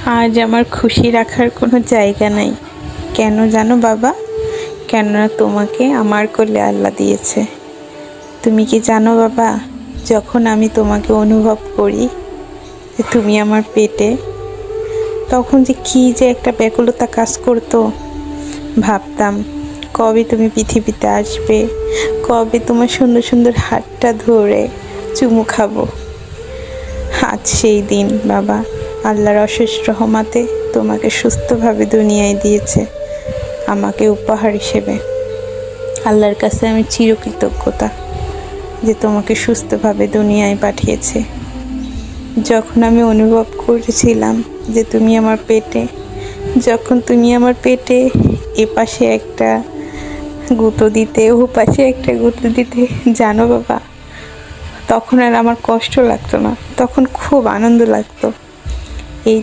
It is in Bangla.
আজ আমার খুশি রাখার কোনো জায়গা নাই। কেন জানো বাবা? কেননা তোমাকে আমার কোলে আল্লাহ দিয়েছে। তুমি কি জানো বাবা, যখন আমি তোমাকে অনুভব করি যে তুমি আমার পেটে, তখন যে কী যে একটা ব্যাকুলতা কাজ করতো। ভাবতাম কবে তুমি পৃথিবীতে আসবে, কবে তোমার সুন্দর সুন্দর হাতটা ধরে চুমু খাবো। আজ সেই দিন বাবা, আল্লাহর অশেষ রহমতে তোমাকে সুস্থভাবে দুনিয়ায় দিয়েছে আমাকে উপহার হিসেবে। আল্লাহর কাছে আমি চিরকৃতজ্ঞতা যে তোমাকে সুস্থভাবে দুনিয়ায় পাঠিয়েছে। যখন আমি অনুভব করেছিলাম যে তুমি আমার পেটে, যখন তুমি আমার পেটে এপাশে একটা গুঁতো দিতে, ও পাশে একটা গুঁতো দিতে, জানো বাবা, তখন আর আমার কষ্ট লাগতো না, তখন খুব আনন্দ লাগতো। এই